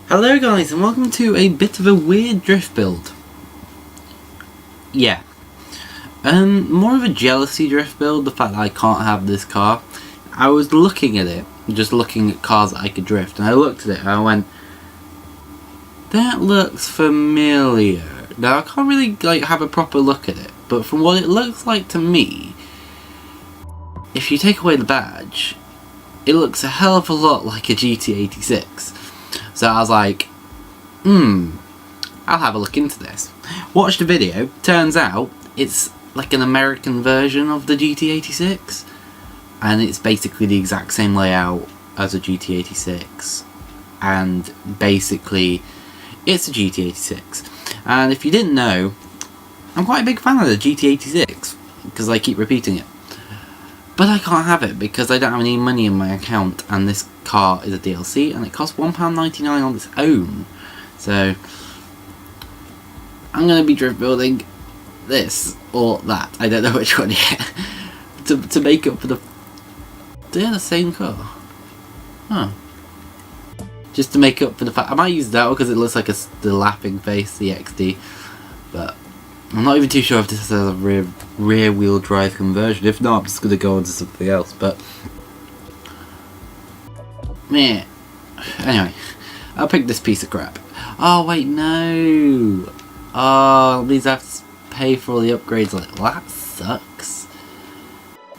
Hello guys, and welcome to a bit of a weird drift build. Yeah. More of a jealousy drift build, the fact that I can't have this car. I was looking at it, just looking at cars that I could drift, and I looked at it and I went, that looks familiar. Now I can't really have a proper look at it, but from what it looks like to me, if you take away the badge, it looks a hell of a lot like a GT86. So I was like, I'll have a look into this. Watched the video, turns out it's like an American version of the GT86. And it's basically the exact same layout as a GT86. And basically, it's a GT86. And if you didn't know, I'm quite a big fan of the GT86, because I keep repeating it. But I can't have it because I don't have any money in my account, and this car is a DLC and it costs £1.99 on its own. So I'm going to be drift building this or that, I don't know which one yet, to make up for the... They're the same car. Huh. Just to make up for the fact... I might use that one because it looks like the laughing face, the XD, but I'm not even too sure if this has a rear wheel drive conversion. If not, I'm just going to go on to something else, but... Meh. Anyway, I'll pick this piece of crap. Oh, wait, no! Oh, that means I have to pay for all the upgrades. Like, well, that sucks.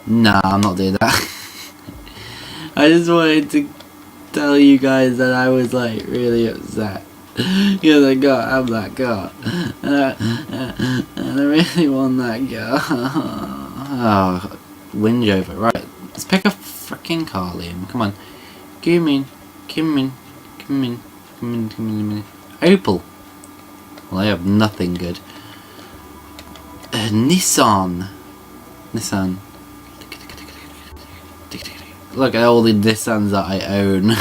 Nah, I'm not doing that. I just wanted to tell you guys that I was, like, really upset. Because I got have that car. And I really want that car. Oh, whinge over. Right, let's pick a freaking car, Liam. Come on. Come in. Opel. Well, I have nothing good. Nissan. Look at all the Nissans that I own.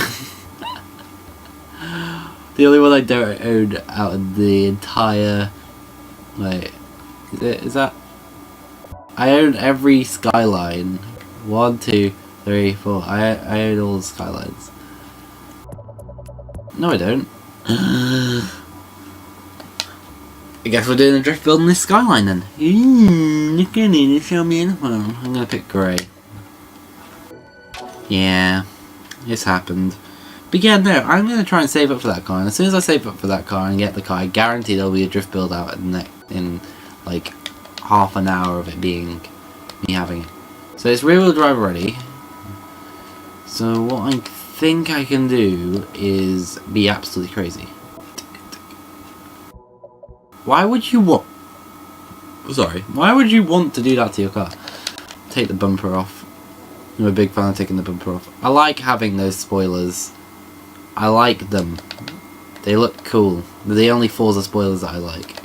The only one I don't own out of the entire... Wait, is that... I own every Skyline. 1, 2, 3, 4. I own all the Skylines. No, I don't. I guess we're doing a drift build in this Skyline then. Look at it, show me in the phone. I'm gonna pick grey. Yeah, it's happened. But yeah, no, I'm going to try and save up for that car, and as soon as I save up for that car and get the car, I guarantee there'll be a drift build out in like half an hour of it being me having it. So it's rear wheel drive ready. So what I think I can do is be absolutely crazy. Why would you want... Sorry. Why would you want to do that to your car? Take the bumper off. I'm a big fan of taking the bumper off. I like having those spoilers. I like them. They look cool. They're the only Forza spoilers that I like.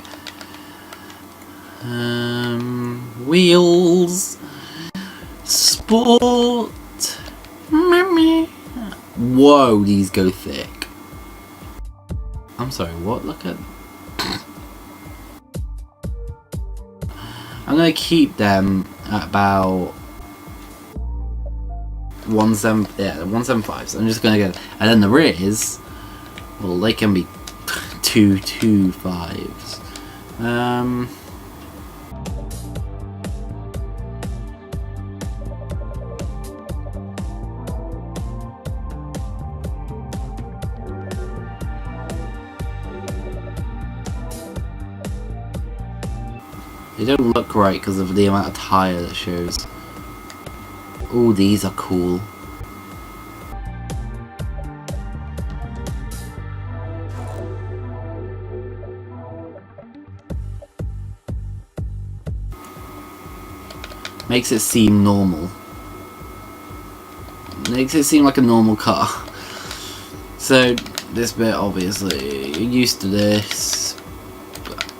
Wheels. Sport. Whoa, these go thick. I'm sorry, what? Look at... I'm gonna keep them at about 175. So I'm just gonna get, and then the rears, well, they can be 225s. They don't look right because of the amount of tyre that shows. Ooh, these are cool. Makes it seem normal. Makes it seem like a normal car. So, this bit, obviously, you're used to this.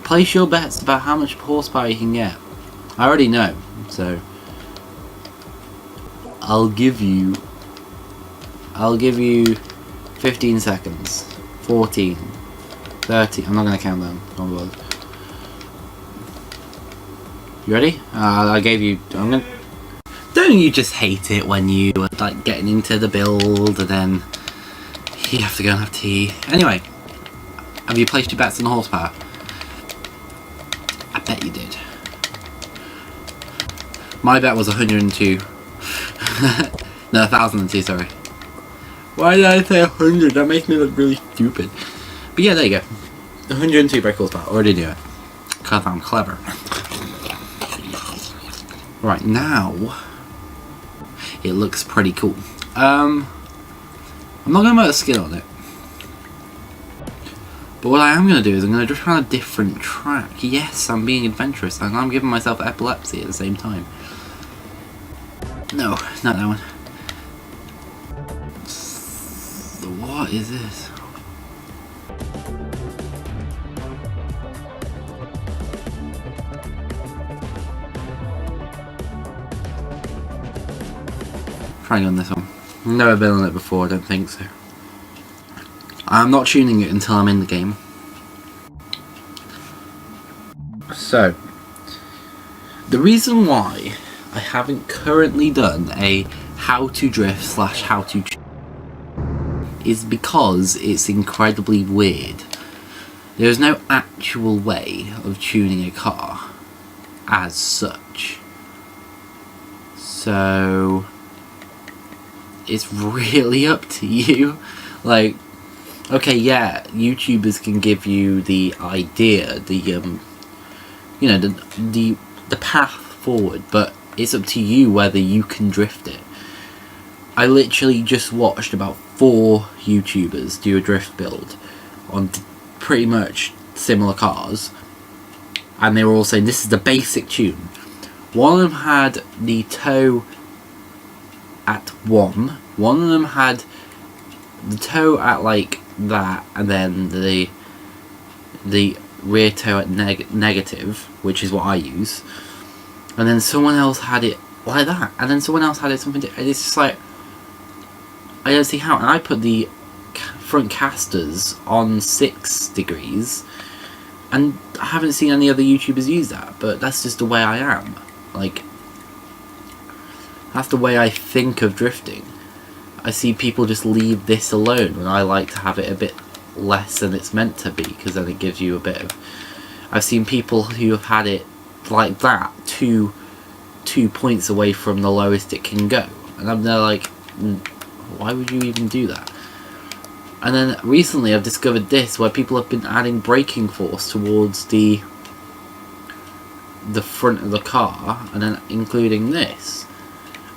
Place your bets about how much horsepower you can get. I already know, so I'll give you 15 seconds. 14, 30. I'm not gonna count them. You ready? I gave you... Don't you just hate it when you like getting into the build and then you have to go and have tea? Anyway, have you placed your bets on the horsepower? I bet you did. My bet was 102. No, 1002, sorry. Why did I say 100? That makes me look really stupid. But yeah, there you go. 102 brake horsepower. Already knew it. Because I'm clever. Right, now it looks pretty cool. I'm not going to put a skin on it. But what I am going to do is I'm going to drift around a different track. Yes, I'm being adventurous and I'm giving myself epilepsy at the same time. No, not that one. What is this? Trying on this one. Never been on it before, I don't think so. I'm not tuning it until I'm in the game. So, the reason why I haven't currently done a how to drift / how to is because it's incredibly weird. There is no actual way of tuning a car as such. So it's really up to you. Like, okay, yeah, YouTubers can give you the idea, the you know, the path forward, but it's up to you whether you can drift it. I literally just watched about 4 YouTubers do a drift build on pretty much similar cars, and they were all saying this is the basic tune. One of them had the toe at 1, one of them had the toe at like that, and then the rear toe at negative, which is what I use, and then someone else had it like that, and then someone else had it something different. It's just like, I don't see how. And I put the front casters on 6 degrees, and I haven't seen any other YouTubers use that, but that's just the way I am. Like, that's the way I think of drifting. I see people just leave this alone, and I like to have it a bit less than it's meant to be, because then it gives you a bit of... I've seen people who have had it like that, two points away from the lowest it can go, and I'm there like, why would you even do that? And then recently I've discovered this, where people have been adding braking force towards the front of the car, and then including this,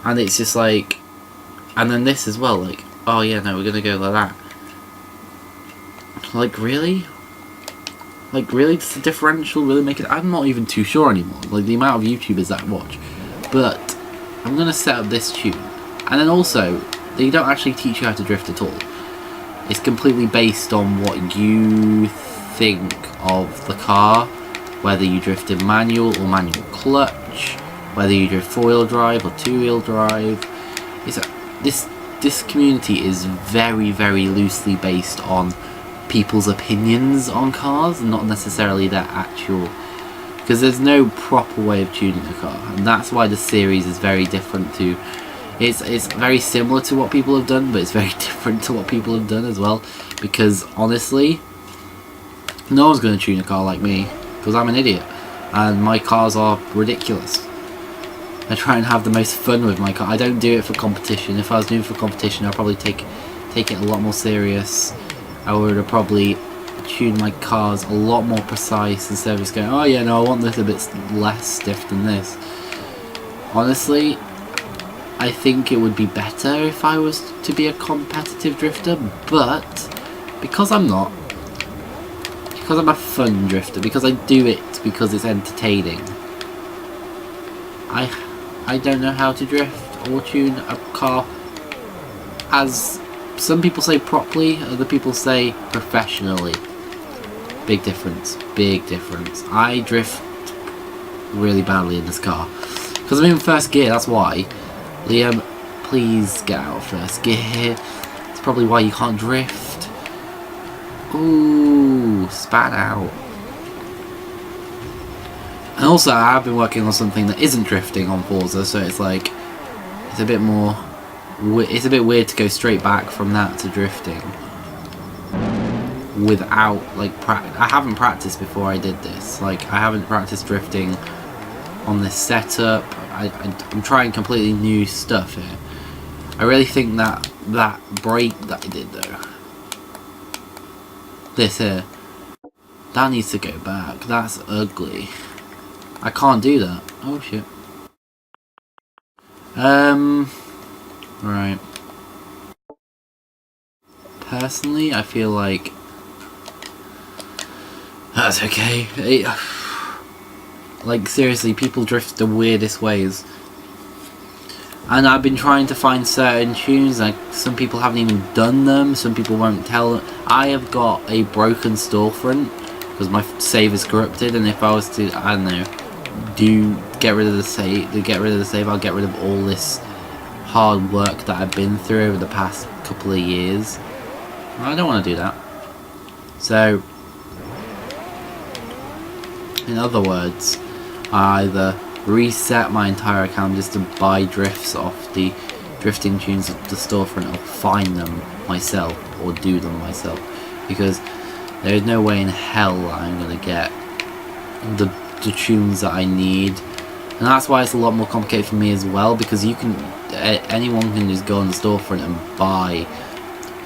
and it's just like, and then this as well, like, oh yeah, no, we're gonna go like that. Like, really? Like, really? Does the differential really make it? I'm not even too sure anymore, like the amount of YouTubers that I watch. But I'm gonna set up this tune, and then also they don't actually teach you how to drift at all. It's completely based on what you think of the car, whether you drift in manual or manual clutch, whether you drift 4-wheel drive or 2-wheel drive. This community is very, very loosely based on people's opinions on cars, not necessarily their actual, because there's no proper way of tuning a car, and that's why the series is very different to... It's very similar to what people have done, but it's very different to what people have done as well, because honestly, no one's going to tune a car like me, because I'm an idiot, and my cars are ridiculous. I try and have the most fun with my car. I don't do it for competition. If I was doing it for competition, I'd probably take it a lot more serious. I would have probably tuned my cars a lot more precise instead of just going, oh yeah, no, I want this a bit less stiff than this. Honestly, I think it would be better if I was to be a competitive drifter, but because I'm not, because I'm a fun drifter, because I do it because it's entertaining, I don't know how to drift or tune a car as some people say properly, other people say professionally. Big difference, big difference. I drift really badly in this car because I'm in first gear, that's why. Liam, please get out of first gear. It's probably why you can't drift. Ooh, spat out. And also I have been working on something that isn't drifting on Forza, so it's like, it's a bit more, it's a bit weird to go straight back from that to drifting without, like, I haven't practiced before I did this. Like, I haven't practiced drifting on this setup. I'm trying completely new stuff here. I really think that break that I did though, this here, that needs to go back. That's ugly. I can't do that. Oh shit. Right. Personally, I feel like that's okay. Like, seriously, people drift the weirdest ways. And I've been trying to find certain tunes, like, some people haven't even done them, some people won't tell them. I have got a broken storefront, because my save is corrupted, and if I was to, I don't know, get rid of the save, I'll get rid of all this hard work that I've been through over the past couple of years. I don't want to do that. So, in other words, I either reset my entire account just to buy drifts off the drifting tunes at the storefront, or find them myself, or do them myself, because there is no way in hell that I'm going to get the tunes that I need. And that's why it's a lot more complicated for me as well, because you can, anyone can just go on the storefront and buy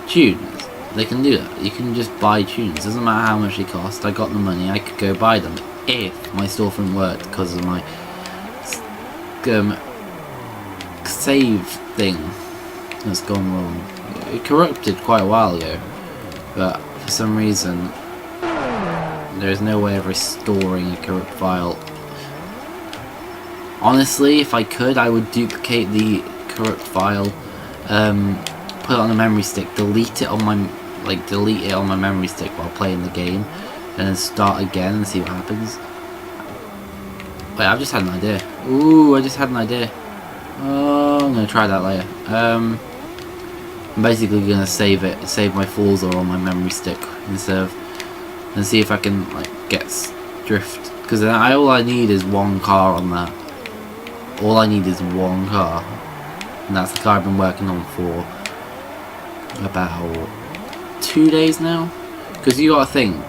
tunes. They can do that. You can just buy tunes. Doesn't matter how much they cost. I got the money. I could go buy them if my storefront worked, because of my save thing that's gone wrong. It corrupted quite a while ago, but for some reason there is no way of restoring a corrupt file. Honestly, if I could, I would duplicate the corrupt file, put it on a memory stick, delete it on my memory stick while playing the game, and then start again and see what happens. Wait, I've just had an idea. Ooh, I just had an idea. Oh, I'm gonna try that later. I'm basically gonna save my Forza on my memory stick instead of, and see if I can, like, get drift, because all I need is one car on that. All I need is one car, and that's the car I've been working on for about 2 days now. Because you gotta think,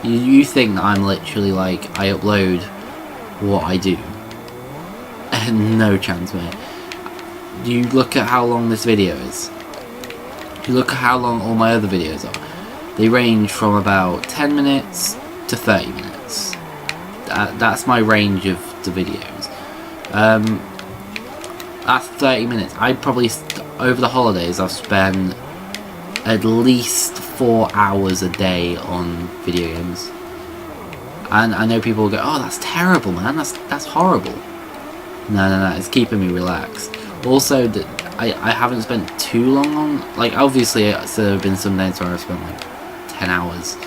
you think that I'm literally like, I upload what I do. And no chance, mate. You look at how long this video is. You look at how long all my other videos are. They range from about 10 minutes to 30 minutes. That's my range of the videos. That's 30 minutes. I probably, over the holidays, I've spent at least 4 hours a day on video games. And I know people will go, oh, that's terrible, man, that's horrible. No, it's keeping me relaxed. Also, I haven't spent too long on, like, obviously there have been some days where I've spent like 10 hours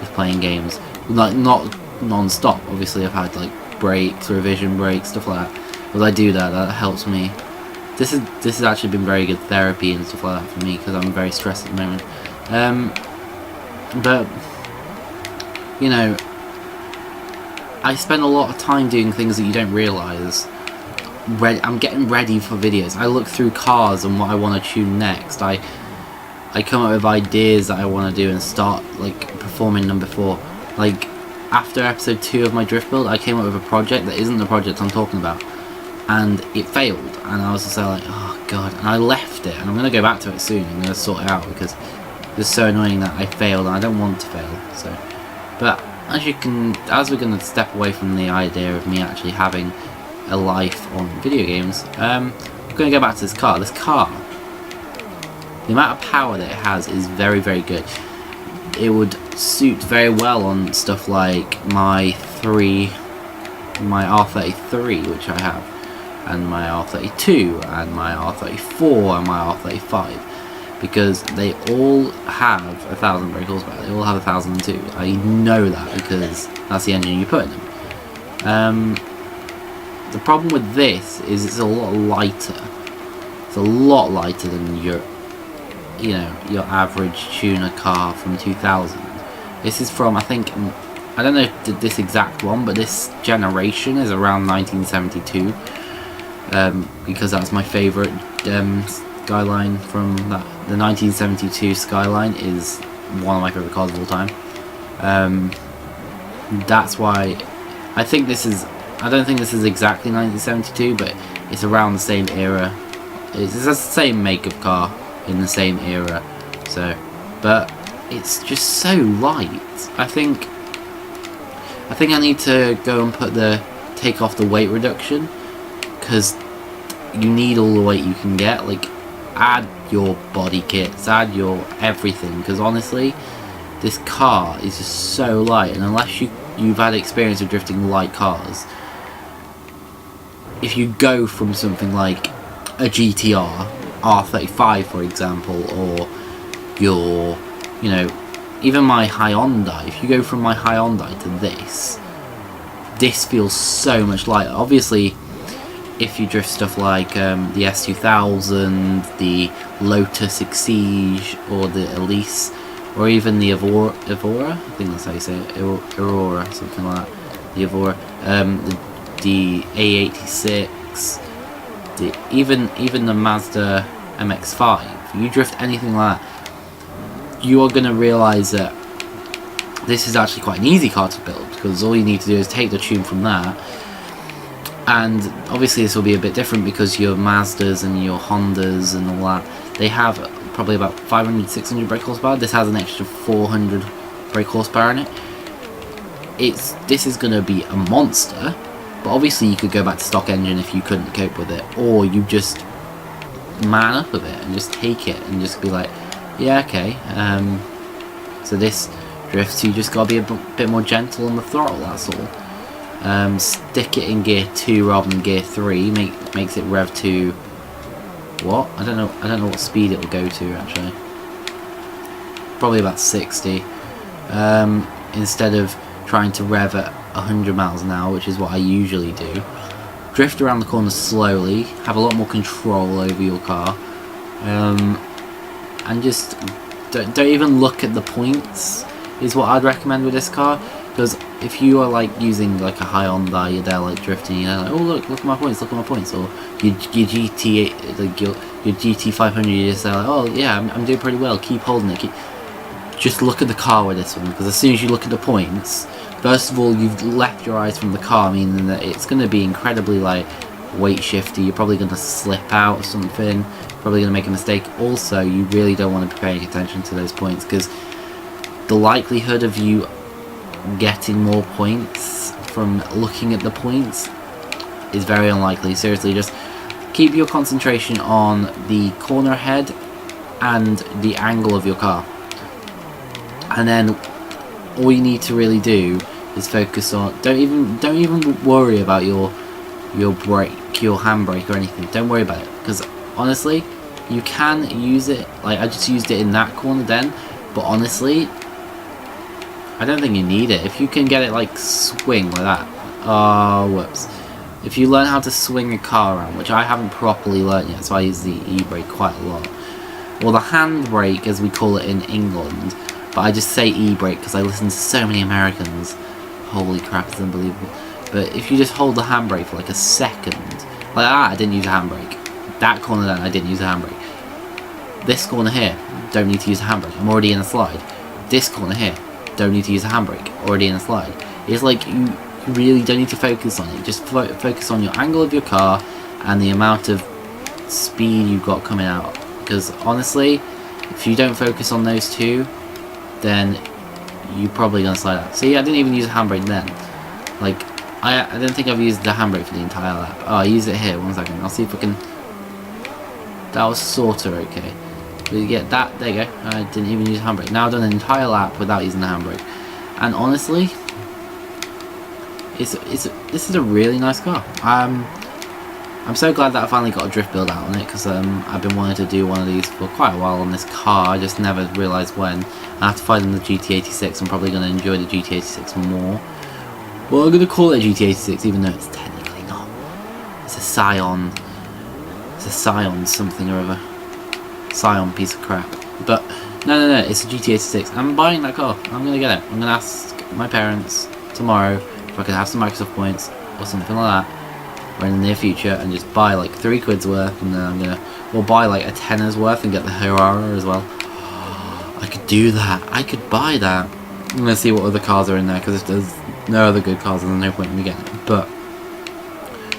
just playing games, like, not non-stop. Obviously I've had like breaks, revision breaks, stuff like that, but I do that helps me. This has actually been very good therapy and stuff like that for me, because I'm very stressed at the moment. But you know, I spend a lot of time doing things that you don't realise. I'm getting ready for videos. I look through cars and what I want to tune next. I come up with ideas that I want to do and start, like, performing them before. Like, after episode 2 of my drift build, I came up with a project that isn't the project I'm talking about, and it failed, and I was just like, oh god, and I left it, and I'm going to go back to it soon. I'm going to sort it out, because it's so annoying that I failed, and I don't want to fail. So, but as we're going to step away from the idea of me actually having a life on video games, I'm going to go back to this car. This car, the amount of power that it has is very, very good. It would suit very well on stuff like my R33, which I have, and my R32, and my R34, and my R35, because they all have 1,000 brake horsepower. They all have 1,002. I know that because that's the engine you put in them. The problem with this is it's a lot lighter. It's a lot lighter than your average tuner car from 2000. This is from, I think, I don't know if this exact one, but this generation is around 1972, because that's my favourite Skyline from that. The 1972 Skyline is one of my favourite cars of all time. That's why I think this is. I don't think this is exactly 1972, but it's around the same era. It's the same make of car in the same era. So, but it's just so light. I think I need to go and take off the weight reduction, because you need all the weight you can get. Like, add your body kits, add your everything, because honestly, this car is just so light, and unless you've had experience of drifting light cars, if you go from something like a GTR R35 for example, or your, you know, even my Hyundai, if you go from my Hyundai to this feels so much lighter. Obviously, if you drift stuff like the S2000, the Lotus Exige, or the Elise, or even the Evora, I think that's how you say it, Aurora, something like that, the Evora, the A86, even the Mazda MX-5, you drift anything like that, you are going to realise that this is actually quite an easy car to build, because all you need to do is take the tune from that. And obviously this will be a bit different because your Mazdas and your Hondas and all that, they have probably about 500-600 brake horsepower. This has an extra 400 brake horsepower in it. This is going to be a monster, but obviously you could go back to stock engine if you couldn't cope with it, or you just man up a bit and just take it and just be like, yeah, okay, so this drifts, you just gotta be a bit more gentle on the throttle, that's all. Stick it in gear 2 rather than gear 3, makes it rev to what? I don't know what speed it will go to actually. Probably about 60. Instead of trying to rev at 100 miles an hour, which is what I usually do. Drift around the corners slowly, have a lot more control over your car, and just don't even look at the points, is what I'd recommend with this car. Because if you are like using like a Hyundai, you're there like drifting, you're like, oh look at my points, or your GT, like your GT500, you're just like, oh yeah, I'm doing pretty well, keep holding it. Just look at the car with this one, because as soon as you look at the points, first of all, you've left your eyes from the car, meaning that it's going to be incredibly like weight shifty. You're probably going to slip out or something, probably going to make a mistake. Also, you really don't want to be paying attention to those points, because the likelihood of you getting more points from looking at the points is very unlikely. Seriously, just keep your concentration on the corner head and the angle of your car, and then all you need to really do is focus on, don't even worry about your brake, your handbrake or anything. Don't worry about it, because honestly, you can use it. Like, I just used it in that corner then, but honestly, I don't think you need it. If you can get it like swing like that, oh whoops. If you learn how to swing a car around, which I haven't properly learned yet, so I use the e-brake quite a lot, or the handbrake as we call it in England, but I just say e-brake because I listen to so many Americans. Holy crap, it's unbelievable. But if you just hold the handbrake for like a second, like that, I didn't use a handbrake. That corner then, I didn't use a handbrake. This corner here, don't need to use a handbrake, I'm already in a slide. This corner here, don't need to use a handbrake, already in a slide. It's like you really don't need to focus on it. Just focus on your angle of your car and the amount of speed you've got coming out. Because honestly, if you don't focus on those two, then you're probably gonna slide out. See, I didn't even use a handbrake then. Like, I don't think I've used the handbrake for the entire lap. Oh, I use it here. 1 second. I'll see if I can. That was sorta okay. But you get that. There you go. I didn't even use a handbrake. Now I've done an entire lap without using the handbrake. And honestly, this is a really nice car. I'm so glad that I finally got a drift build out on it, because I've been wanting to do one of these for quite a while on this car. I just never realised when. I have to find the GT86. I'm probably going to enjoy the GT86 more. Well, I'm going to call it a GT86, even though it's technically not. It's a Scion. It's a Scion something or other. Scion piece of crap. But no, it's a GT86. I'm buying that car. I'm going to get it. I'm going to ask my parents tomorrow if I could have some Microsoft points or something like that, or in the near future, and just buy like 3 quid's worth, and then I'm gonna, or buy like a tenner's worth and get the Herrera as well. I could do that. I could buy that. I'm gonna see what other cars are in there, because if there's no other good cars, there's no point in me getting it. But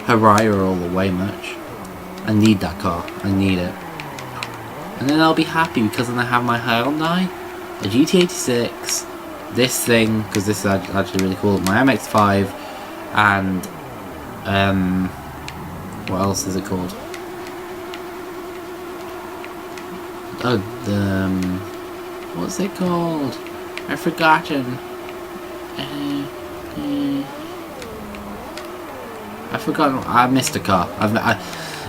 Herrera all the way, much. I need that car. I need it. And then I'll be happy, because then I have my Hyundai, a GT86, this thing, because this is actually really cool, my MX-5, and what else is it called? Oh, what's it called? I've forgotten. I've forgotten. I missed a car.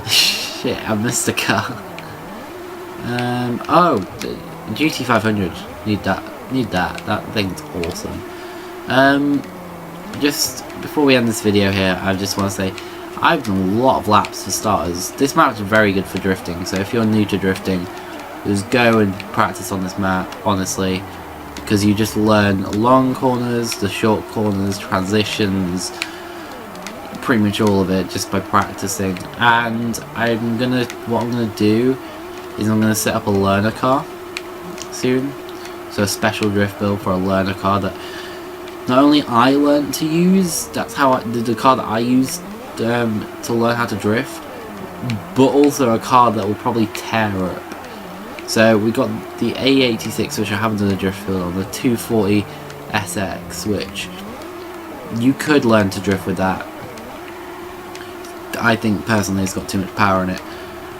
Shit, I missed a car. Oh, the GT500. Need that. That thing's awesome. Just before we end this video here, I just want to say I've done a lot of laps for starters. This map's very good for drifting, so if you're new to drifting, just go and practice on this map, honestly, because you just learn long corners, the short corners, transitions, pretty much all of it just by practicing. And what I'm gonna do is I'm gonna set up a learner car soon, so a special drift build for a learner car that not only I learned to use, that's how the car that I used to learn how to drift, but also a car that will probably tear up. So we got the A86, which I haven't done a drift build on, the 240 SX, which you could learn to drift with that. I think personally it's got too much power in it.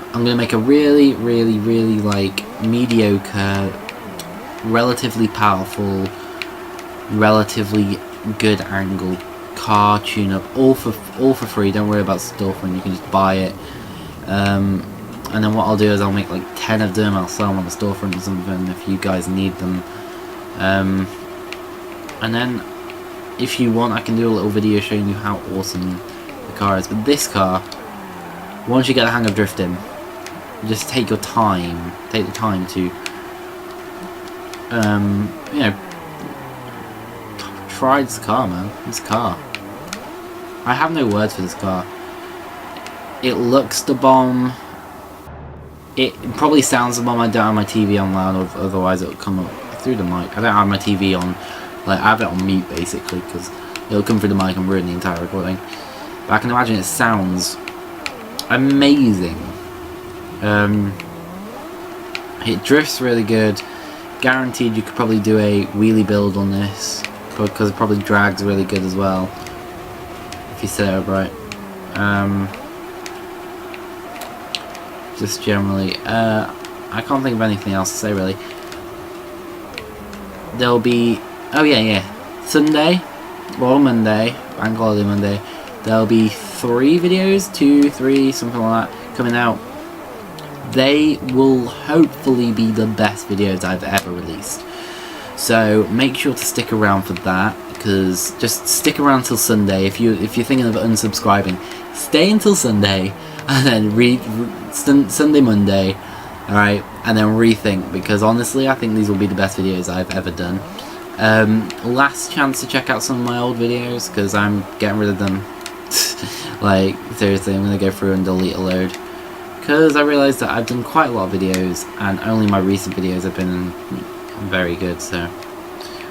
I'm going to make a really like mediocre, relatively powerful, relatively good angle car tune-up, all for free. Don't worry about storefront, you can just buy it. And then what I'll do is I'll make like 10 of them, I'll sell them on the storefront or something if you guys need them. And then if you want, I can do a little video showing you how awesome the car is. But this car, once you get the hang of drifting, just take your time. Take the time to, you know, try this car, man. This car. I have no words for this car. It looks the bomb. It probably sounds the bomb. I don't have my TV on loud, otherwise it'll come up through the mic. I don't have my TV on, like, I have it on mute basically, because it'll come through the mic and ruin the entire recording. But I can imagine it sounds amazing. It drifts really good. Guaranteed you could probably do a wheelie build on this, because it probably drags really good as well, if you set it up right. Just generally, I can't think of anything else to say really. There'll be, oh yeah, Sunday, or Monday, Bank Holiday Monday, there'll be 3 videos, 2, 3, something like that, coming out. They will hopefully be the best videos I've ever released. So make sure to stick around for that, because just stick around till Sunday. If you're thinking of unsubscribing, stay until Sunday, and then read Sunday, Monday, alright, and then rethink, because honestly I think these will be the best videos I've ever done. Last chance to check out some of my old videos, because I'm getting rid of them. Like, seriously, I'm going to go through and delete a load, because I realised that I've done quite a lot of videos, and only my recent videos have been very good. So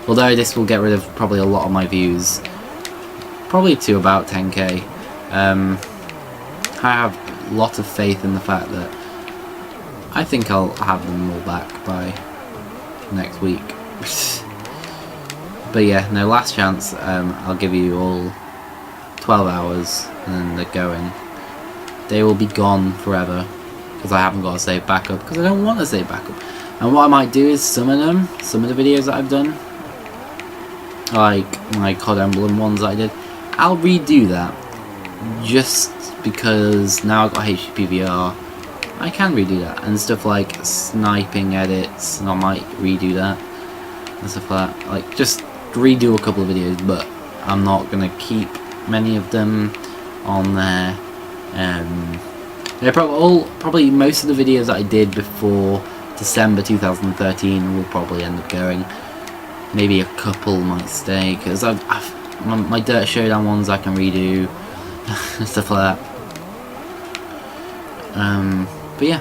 although this will get rid of probably a lot of my views, probably to about 10k, I have a lot of faith in the fact that I think I'll have them all back by next week. But yeah, no, last chance. I'll give you all 12 hours and then they're going. They will be gone forever, because I haven't got a save backup, because I don't want to save backup. And what I might do is some of the videos that I've done, like my COD Emblem ones that I did, I'll redo that, just because now I've got HDPVR, I can redo that, and stuff like sniping edits, and I might redo that, and stuff like that, like just redo a couple of videos, but I'm not going to keep many of them on there. They're probably most of the videos that I did before December 2013 will probably end up going, maybe a couple might stay, because my Dirt Showdown ones I can redo, stuff like that. But yeah,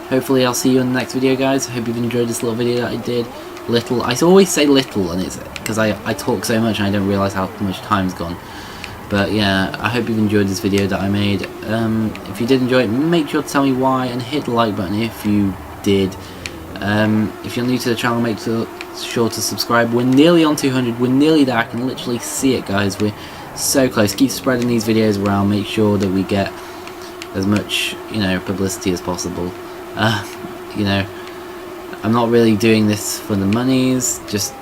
hopefully I'll see you in the next video, guys. I hope you've enjoyed this little video that I did. Little, I always say little, and it's because I talk so much and I don't realise how much time's gone. But yeah, I hope you've enjoyed this video that I made. If you did enjoy it, make sure to tell me why, and hit the like button if you did. If you're new to the channel, make sure to subscribe. We're nearly on 200, we're nearly there. I can literally see it, guys. We're so close. Keep spreading these videos around, make sure that we get as much, you know, publicity as possible. You know, I'm not really doing this for the monies, just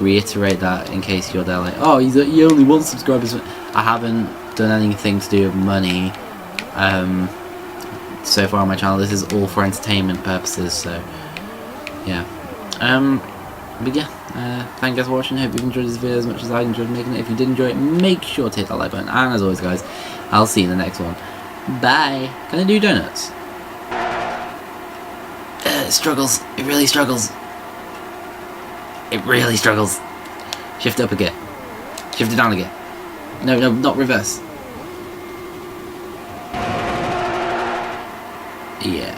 reiterate that in case you're there like, oh, you only want subscribers. I haven't done anything to do with money so far on my channel. This is all for entertainment purposes, so yeah. But yeah, thank you guys for watching. I hope you've enjoyed this video as much as I enjoyed making it. If you did enjoy it, make sure to hit that like button, and as always, guys, I'll see you in the next one. Bye. Can I do donuts? It struggles. It really struggles. It really struggles. Shift up again. Shift it down again. No, not reverse. Yeah.